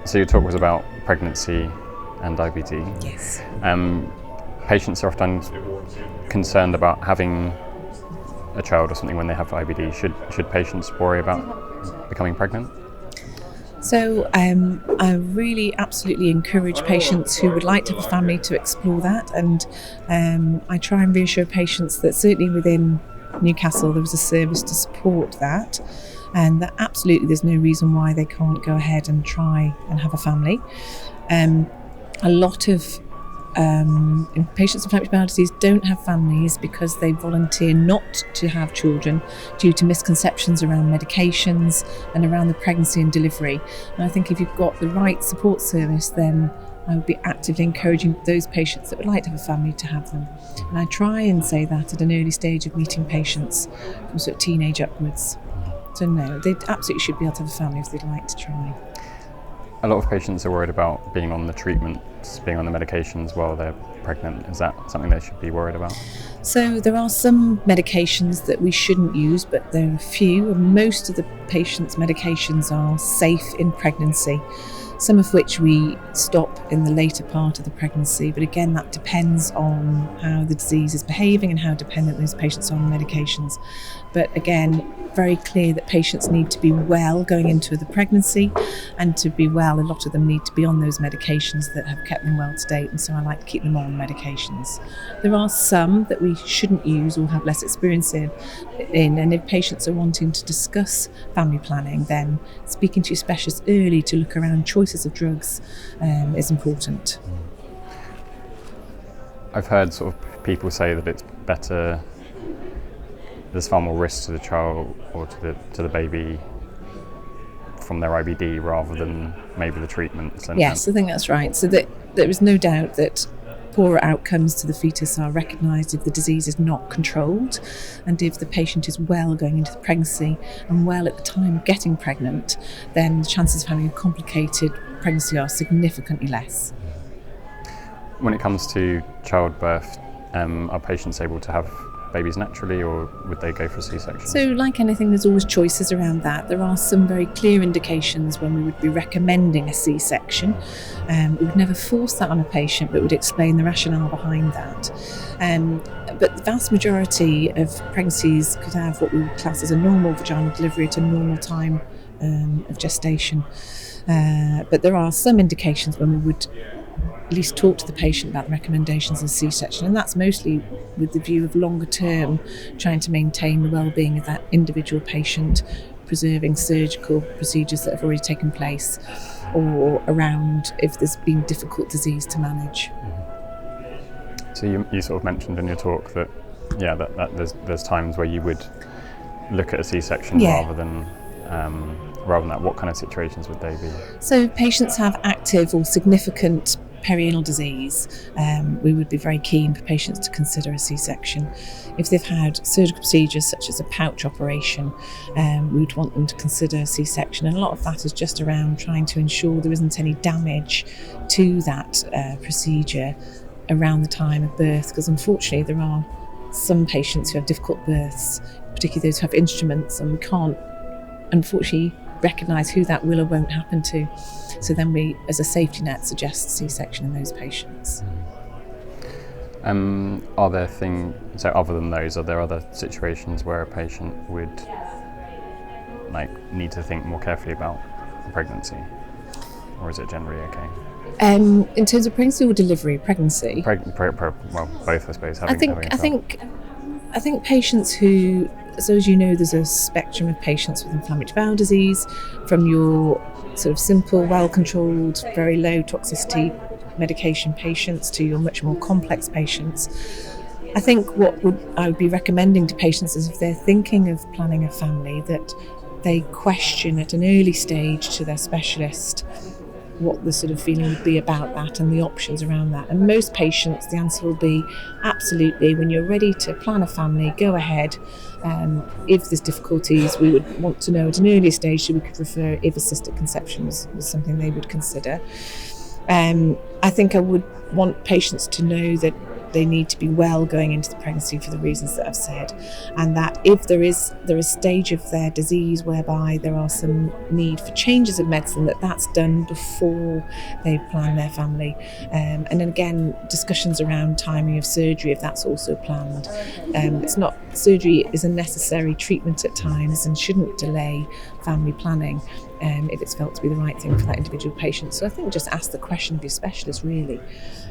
So your talk was about pregnancy and IBD. Yes. Patients are often concerned about having a child or something when they have IBD. Should patients worry about becoming pregnant? So I really absolutely encourage patients who would like to have a family to explore that, and I try and reassure patients that certainly within Newcastle there was a service to support that, and that absolutely there's no reason why they can't go ahead and try and have a family. A lot of patients with inflammatory bowel disease don't have families because they volunteer not to have children due to misconceptions around medications and around the pregnancy and delivery. And I think if you've got the right support service, then I would be actively encouraging those patients that would like to have a family to have them. And I try and say that at an early stage of meeting patients from sort of teenage upwards. So no, they absolutely should be able to have a family if they'd like to try. A lot of patients are worried about being on the treatments, being on the medications while they're pregnant. Is that something they should be worried about? So there are some medications that we shouldn't use, but there are a few, and most of the patients' medications are safe in pregnancy, some of which we stop in the later part of the pregnancy. But again, that depends on how the disease is behaving and how dependent those patients are on the medications. But again, very clear that patients need to be well going into the pregnancy, and to be well, a lot of them need to be on those medications that have kept them well to date, and so I like to keep them on medications. There are some that we shouldn't use or have less experience in, and if patients are wanting to discuss family planning, then speaking to your specialist early to look around choices of drugs is important. I've heard sort of people say that it's better, there's far more risk to the child or to the baby from their IBD rather than maybe the treatments. Yes, I think that's right. So that there is no doubt that poorer outcomes to the fetus are recognised if the disease is not controlled, and if the patient is well going into the pregnancy and well at the time of getting pregnant, then the chances of having a complicated pregnancy are significantly less. When it comes to childbirth, are patients able to have babies naturally, or would they go for a C-section? So like anything, there's always choices around that. There are some very clear indications when we would be recommending a C-section. We would never force that on a patient, but would explain the rationale behind that. But the vast majority of pregnancies could have what we would class as a normal vaginal delivery at a normal time of gestation. But there are some indications when we would at least talk to the patient about the recommendations of C-section, and that's mostly with the view of longer term trying to maintain the well-being of that individual patient, preserving surgical procedures that have already taken place, or around if there's been difficult disease to manage. So you sort of mentioned in your talk that there's times where you would look at a C-section rather than that. What kind of situations would they be? So patients have active or significant perianal disease, we would be very keen for patients to consider a C-section. If they've had surgical procedures such as a pouch operation, we would want them to consider a C-section, and a lot of that is just around trying to ensure there isn't any damage to that procedure around the time of birth, because unfortunately there are some patients who have difficult births, particularly those who have instruments, and we can't unfortunately recognise who that will or won't happen to. So then we, as a safety net, suggest C-section in those patients. Are there so other than those, are there other situations where a patient would need to think more carefully about pregnancy, or is it generally okay? In terms of pregnancy or delivery? Pregnancy. Well, both, I suppose. I think patients who, so as you know, there's a spectrum of patients with inflammatory bowel disease, from your sort of simple, well-controlled, very low toxicity medication patients to your much more complex patients. I think I would be recommending to patients is if they're thinking of planning a family, that they question at an early stage to their specialist what the sort of feeling would be about that and the options around that. And most patients, the answer will be absolutely, when you're ready to plan a family, go ahead. If there's difficulties, we would want to know at an earlier stage so we could refer if assisted conception was something they would consider. I think I would want patients to know that they need to be well going into the pregnancy for the reasons that I've said, and that if there is a stage of their disease whereby there are some need for changes of medicine, that's done before they plan their family. And then again, discussions around timing of surgery, if that's also planned. It's not, surgery is a necessary treatment at times and shouldn't delay family planning if it's felt to be the right thing for that individual patient. So I think just ask the question of your specialist really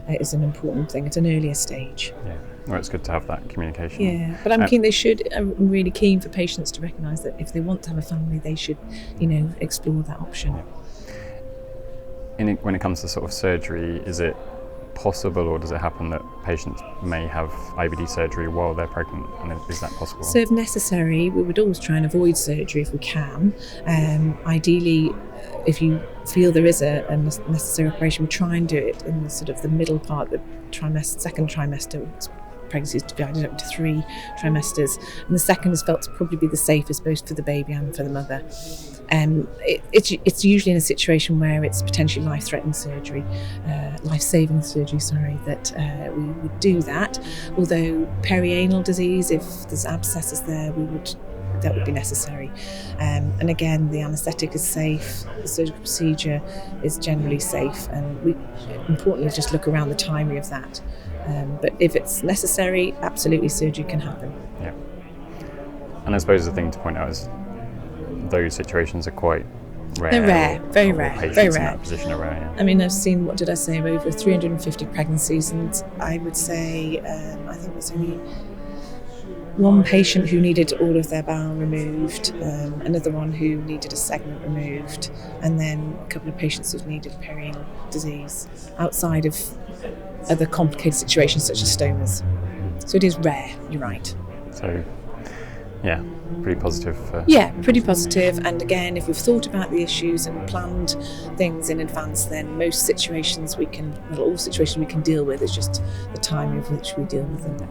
is an important thing at an earlier stage. Yeah, well, it's good to have that communication. Yeah, but I'm really keen for patients to recognise that if they want to have a family, they should, explore that option. Yeah. When it comes to sort of surgery, is it possible, or does it happen that patients may have IBD surgery while they're pregnant, and is that possible? So if necessary, we would always try and avoid surgery if we can. Ideally, if you feel there is a necessary operation, we try and do it in the sort of the middle part, the second trimester. Pregnancy is divided up into 3 trimesters, and the second is felt to probably be the safest both for the baby and for the mother. It's usually in a situation where it's potentially life-saving surgery, that we would do that. Although perianal disease, if there's abscesses there, that would be necessary. And again, the anaesthetic is safe, the surgical procedure is generally safe, and we importantly just look around the timing of that. But if it's necessary, absolutely surgery can happen. Yeah. And I suppose the thing to point out is those situations are quite rare. They're rare, very rare, very rare. In that position are rare, yeah. I mean, I've seen, what did I say, over 350 pregnancies, and I would say, I think there's only one patient who needed all of their bowel removed, another one who needed a segment removed, and then a couple of patients who've needed perianal disease outside of other complicated situations such as stomas. So it is rare, you're right. So, yeah, pretty positive. Yeah, pretty positive. And again, if we've thought about the issues and planned things in advance, then all situations we can deal with. It's just the timing of which we deal with them.